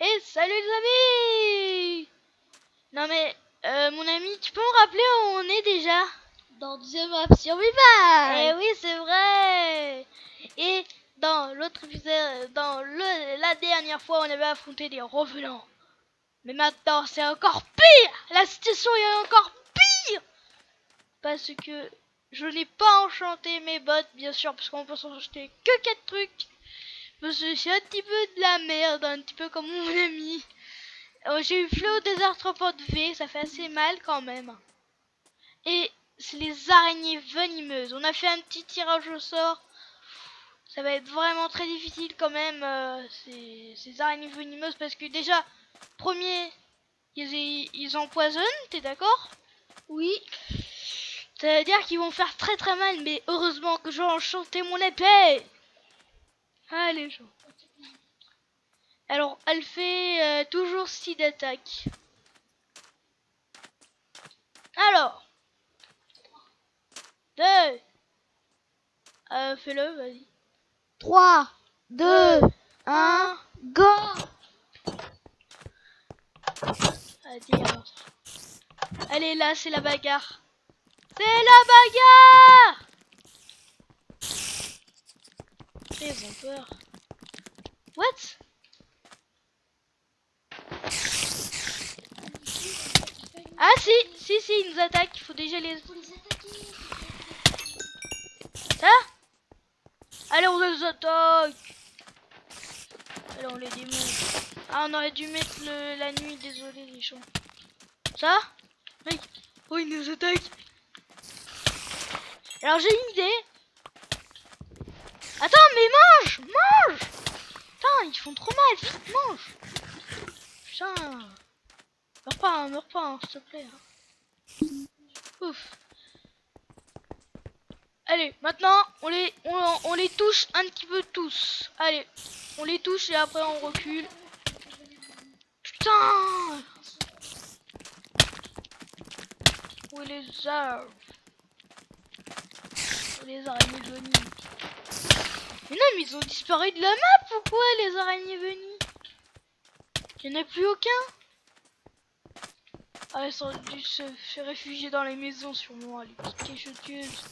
Et salut les amis! Non mais, mon ami, tu peux me rappeler où on est déjà? Dans deuxième map survival. Eh oui, c'est vrai! Et dans l'autre épisode, la dernière fois, on avait affronté des revenants. Mais maintenant, c'est encore pire! La situation est encore pire! Parce que je n'ai pas enchanté mes bottes, bien sûr, parce qu'on peut s'enchanter que 4 trucs. Parce que c'est un petit peu de la merde, un petit peu comme mon ami. J'ai eu fléau des arthropodes V, ça fait assez mal quand même. Et c'est les araignées venimeuses. On a fait un petit tirage au sort. Ça va être vraiment très difficile quand même, ces araignées venimeuses, parce que déjà, premier, ils empoisonnent, t'es d'accord? Oui. Ça veut dire qu'ils vont faire très très mal, mais heureusement que j'ai enchanté mon épée. Allez, Jean. Alors, elle fait toujours 6 d'attaque. Alors, 2. Fais-le, vas-y. 3, 2, 1, go. Allez, là, c'est la bagarre. C'est la bagarre. Ils ont peur. What? Ah si, ils nous attaquent. Il faut déjà les... Ça? Allez, on les attaque. Allez, on les démonte. Ah, on aurait dû mettre la nuit, désolé les gens. Ça? Mec. Oh, ils nous attaquent. Alors, j'ai une idée. Attends, mais mange. Putain, ils font trop mal. Vite, mange. Putain. Meurs pas, hein, s'il te plaît. Ouf. Allez, maintenant, on les touche un petit peu tous. Allez, on les touche et après on recule. Putain! Où est les arbres? Où les araignées venues? Mais non, mais ils ont disparu de la map. Pourquoi les araignées venues? Il n'y en a plus aucun. Ah, elles ont dû se faire réfugier dans les maisons sûrement, les petites cachoteuses.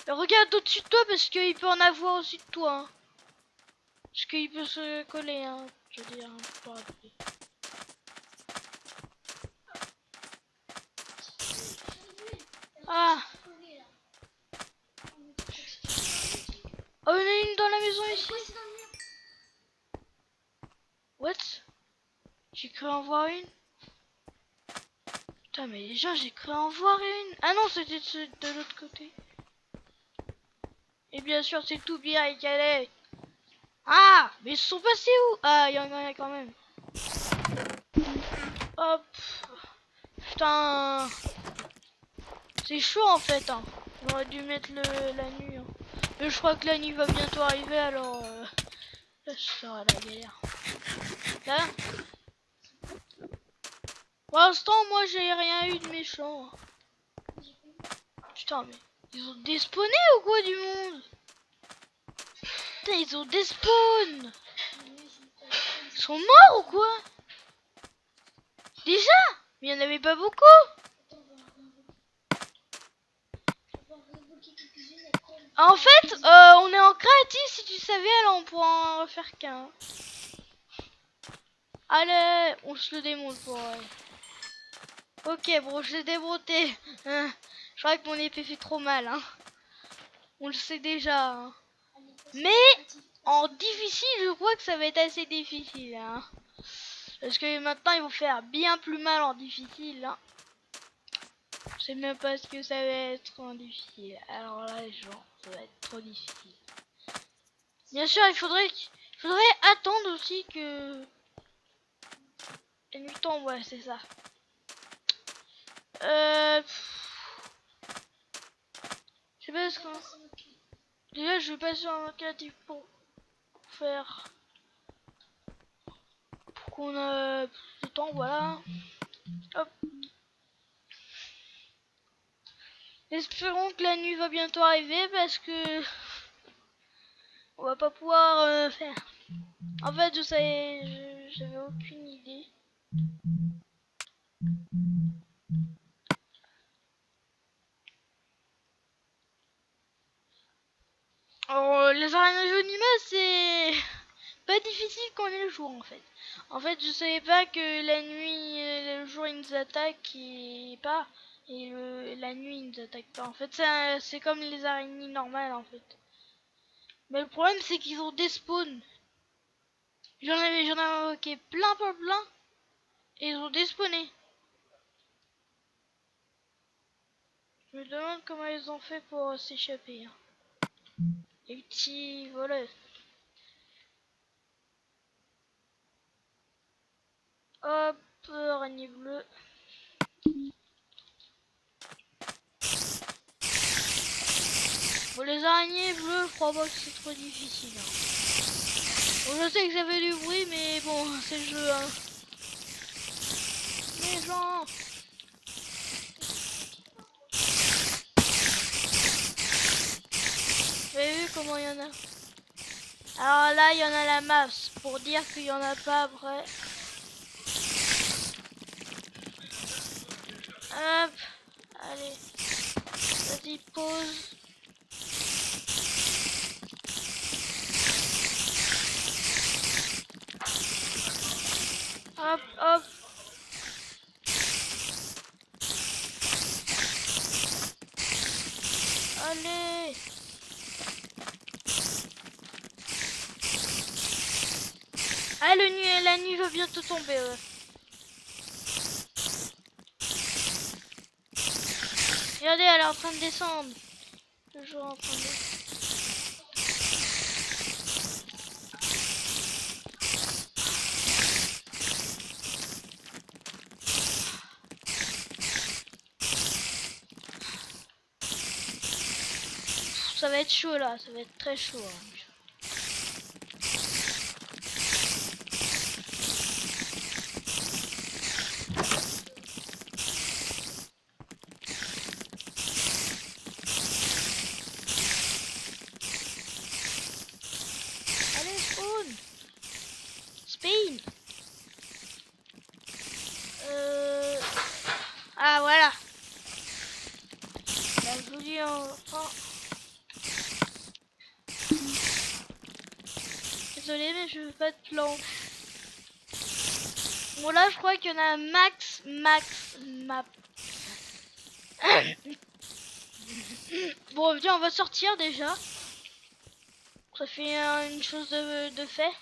Regarde au-dessus de toi parce qu'il peut en avoir au-dessus de toi. Hein. Parce qu'il peut se coller, hein, je veux dire, pour rappeler. Ah! Oh, il y en a une dans la maison ici. What? J'ai cru en voir une. Putain, mais déjà, j'ai cru en voir une. Ah non, c'était de l'autre côté. Et bien sûr, c'est tout bien et Calais. Ah! Mais ils sont passés où? Ah, il y en a quand même. Hop. Putain. C'est chaud en fait. Hein. J'aurais dû mettre la nuit. Hein. Mais je crois que la nuit va bientôt arriver alors. Là, ce sera la galère. Là. Pour l'instant, moi j'ai rien eu de méchant. Putain, mais ils ont despawné ou quoi du monde? Putain, ils ont despawn. Ils sont morts ou quoi? Déjà? Mais il n'y en avait pas beaucoup. En fait, on est en créatif si tu savais, alors on pourra en refaire qu'un. Allez, on se le démonte pour... Ok, bon, je l'ai débrouté. Je crois que mon épée fait trop mal. Hein. On le sait déjà. Hein. Mais en difficile, je crois que ça va être assez difficile. Hein. Parce que maintenant, ils vont faire bien plus mal en difficile. Hein. Je sais même pas ce que ça va être en difficile. Alors là, les gens, ça va être trop difficile. Bien sûr, il faudrait attendre aussi que... La nuit tombe, ouais, c'est ça. Je sais pas ce qu'on... Déjà, je vais passer en créatif pour faire... Pour qu'on a plus de temps, voilà. Hop. Espérons que la nuit va bientôt arriver parce que... On va pas pouvoir faire. En fait, je savais, j'avais aucune idée. Alors, les araignées venimeuses, c'est pas difficile quand on les joue en fait. En fait, je savais pas que la nuit, le jour ils nous attaquent et pas, et la nuit ils nous attaquent pas. En fait, c'est comme les araignées normales en fait. Mais le problème c'est qu'ils ont des spawns. J'en avais invoqué plein, et ils ont despawné. Je me demande comment ils ont fait pour s'échapper. Hein. Les petits voleurs. Hop, araignée bleue. Bon, les araignées bleues, je crois pas que c'est trop difficile. Hein. Bon, je sais que ça fait du bruit, mais bon, c'est le jeu. Hein. Les gens. Vous avez vu comment il y en a? Alors là, il y en a la masse. Pour dire qu'il y en a pas après. Hop. Allez. Vas-y, pause. Hop, hop. Allez. Ah, la nuit va bientôt tomber. Ouais. Regardez, elle est en train de descendre. Toujours en train de descendre. Ça va être chaud là, ça va être très chaud. Hein. Allez, spawn. Spawn. Ah voilà. Il a voulu enfin. Désolé mais je veux pas de planche. Bon là je crois qu'il y en a max map. Bon viens on va sortir déjà. Ça fait une chose de fait.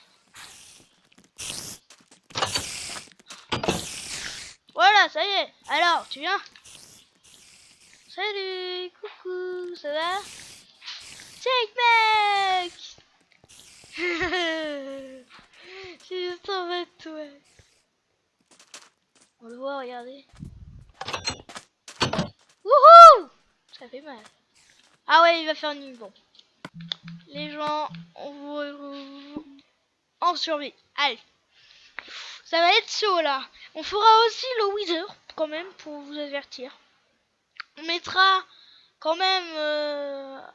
Voilà ça y est. Alors tu viens. Salut, coucou, ça va? Check mec. J'ai juste envie de toi. On le voit, regardez. Wouhou! Ça fait mal. Ah ouais, il va faire nuit. Bon. Les gens, on vous en survie. Allez. Ça va être chaud là. On fera aussi le Wither, quand même, pour vous avertir. On mettra quand même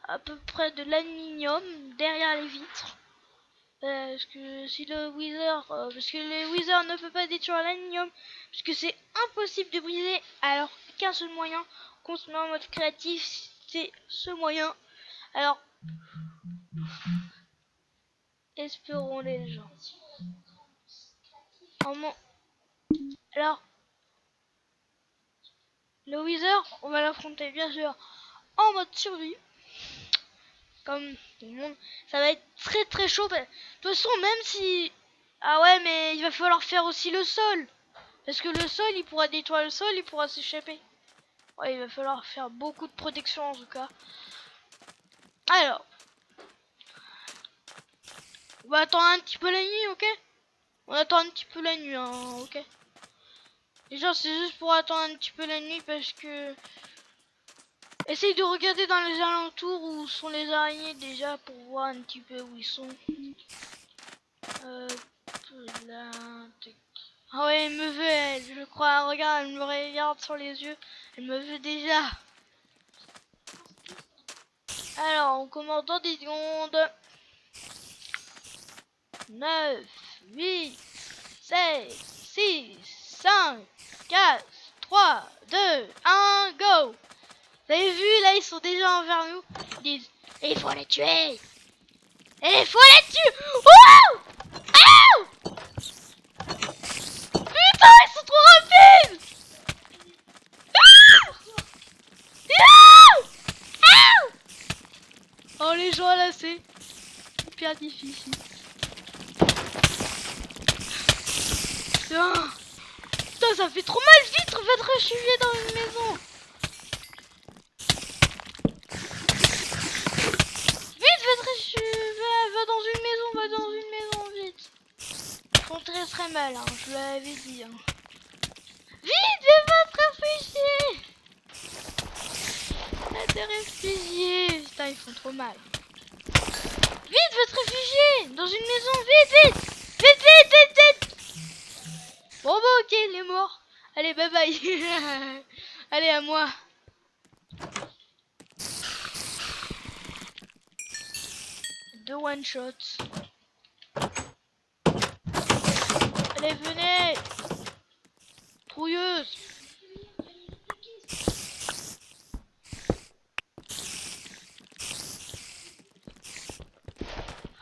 à peu près de l'aluminium derrière les vitres. Parce que si le Wither, parce que le Wither ne peut pas détruire l'aluminium, parce que c'est impossible de briser, alors qu'un seul moyen, qu'on se met en mode créatif, c'est ce moyen. Alors, espérons les gens. Alors, le Wither, on va l'affronter bien sûr en mode survie. Comme tout le monde, ça va être très chaud. De toute façon, même si... Ah ouais, mais il va falloir faire aussi le sol. Parce que le sol, il pourra détruire le sol, il pourra s'échapper. Ouais, il va falloir faire beaucoup de protection en tout cas. Alors, on va attendre un petit peu la nuit, ok? On attend un petit peu la nuit, hein, ok? Déjà, c'est juste pour attendre un petit peu la nuit parce que... Essaye de regarder dans les alentours où sont les araignées déjà pour voir un petit peu où ils sont. Là, ah ouais, elle me veut, elle, je crois. Regarde, elle me regarde sur les yeux. Elle me veut déjà. Alors, on commence dans des secondes. 9, 8, 7, 6, 5, 4, 3, 2, 1, go! Vous avez vu, là, ils sont déjà envers nous. Ils disent, il faut les tuer! Il faut les tuer! Wow! Ouh! Putain, ils sont trop rapides! Ah! Ouh! Ouh! Oh, les gens là, c'est hyper difficile. Putain, putain, ça fait trop mal, vite, faites rechuvier dans une maison. Vite, faites rechuvier, va dans une maison, vite. Ils font très mal, hein, je vous l'avais dit. Hein. Vite, faites réfugier. Des réfugiés. Putain, ils font trop mal. Vite, faites réfugier dans une maison, vite, vite. Vite, vite, vite, vite. Bon bah ok, il est mort. Allez, bye bye. Allez, à moi. Deux one shots. Allez, venez. Trouilleuse.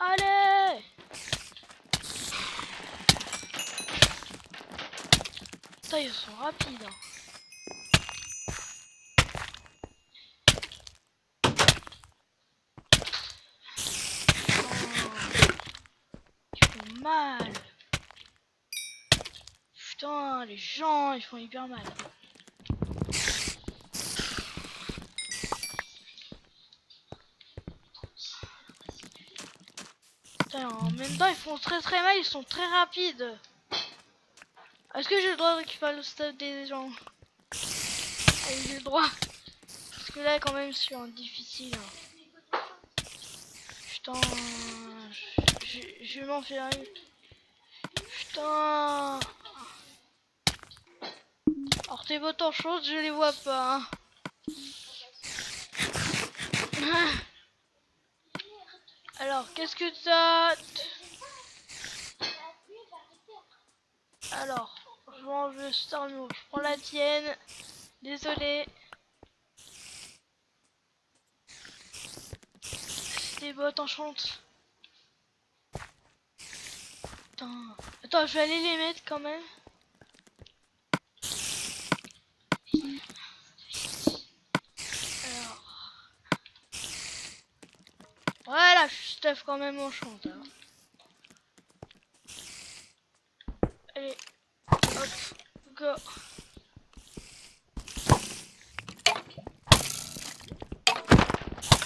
Allez. Putain, ils sont rapides. Hein. Mal. Putain, les gens, ils font hyper mal. Putain, en même temps, ils font très mal, ils sont très rapides. Est-ce que j'ai le droit de récupérer le stuff des gens? Allez, j'ai le droit. Parce que là, quand même, je suis en difficile. Hein. Putain, je vais m'en faire une. Putain. Alors tes bottes en chaude, je les vois pas. Hein. Alors, qu'est-ce que t'as? Alors, je mange le Stormio. Je prends la tienne. Désolé. Des bottes enchantes. Putain. Attends, je vais aller les mettre quand même. Alors. Voilà, je stuff quand même enchante. Hein. Allez. Hop. Go.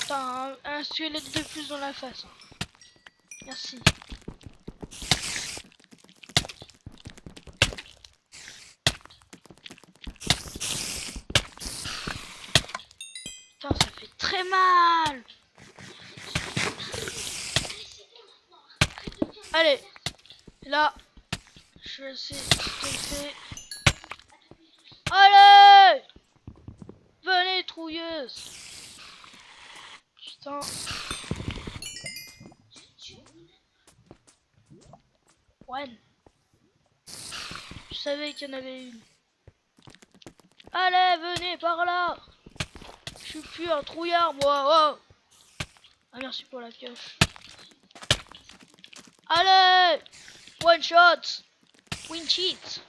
Putain, un squelette de plus dans la face. Hein. Merci. Putain, ça fait très mal. Allez. Là. Je vais essayer de stopper. Allez. Venez, trouilleuse. Putain. One. Je savais qu'il y en avait une. Allez, venez par là. Je suis plus un trouillard, moi. Oh. Ah, merci pour la pioche. Allez. One shot. Win cheat.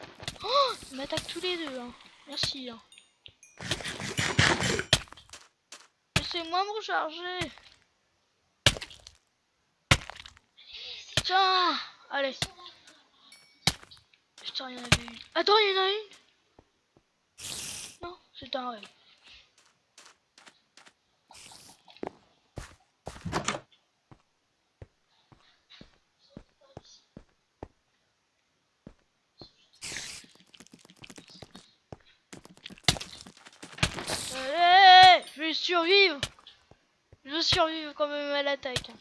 Oh, ils m'attaquent tous les deux. Hein. Merci. Hein. Laissez-moi me recharger. Tiens. Allez. Putain, il y en avait une. Attends, il y en a une. Non, c'est un rêve. Allez, je vais survivre. Je veux survivre quand même à l'attaque.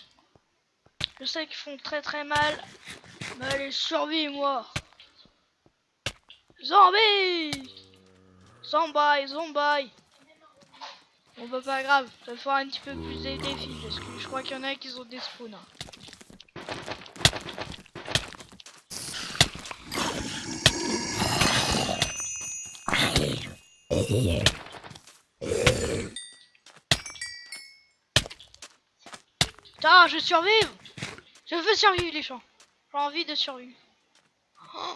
Je sais qu'ils font très mal. Mais allez, survivre moi. Zombie. Zombie. Bon bah pas grave, ça fera un petit peu plus des défis parce que je crois qu'il y en a qui ont des spawns. Putain, je survive. Je veux survivre les gens. J'ai envie de survivre. Oh.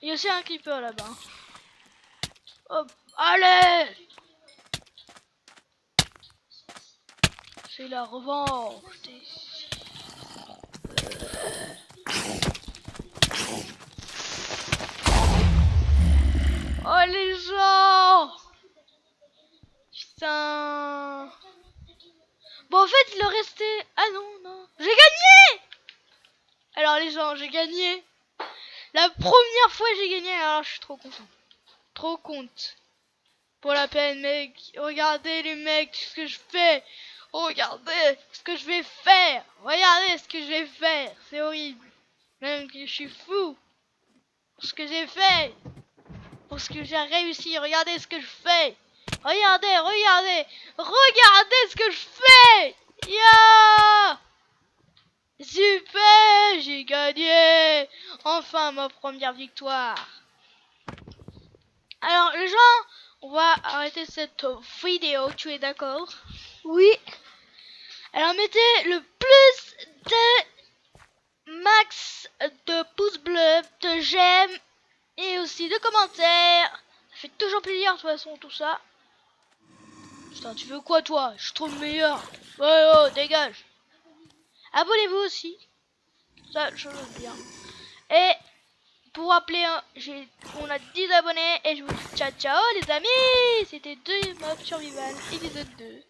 Il y a aussi un creeper là-bas. Hop, allez. C'est la revanche. Oh les gens. Putain. Bon en fait il en restait... Ah non. J'ai gagné. Alors les gens, j'ai gagné. La première fois j'ai gagné. Alors je suis trop content. Trop content. Pour la peine mec. Regardez les mecs ce que je fais. Regardez ce que je vais faire. Regardez ce que je vais faire. C'est horrible. Même que je suis fou. Pour ce que j'ai fait. Pour ce que j'ai réussi. Regardez ce que je fais. Regardez, regardez. Regardez ce que je fais. Yeah. Super, j'ai gagné. Enfin ma première victoire. Alors les gens, on va arrêter cette vidéo. Tu es d'accord? Oui. Alors mettez le plus de max de pouces bleus, de j'aime et aussi de commentaires. Ça fait toujours plaisir de toute façon tout ça. Putain, tu veux quoi toi? Je suis trop le meilleur. Ouais, oh, dégage. Abonnez-vous aussi. Ça, je veux bien. Et pour rappeler, on a 10 abonnés et je vous dis ciao ciao les amis. C'était 2 mobs survival épisode 2.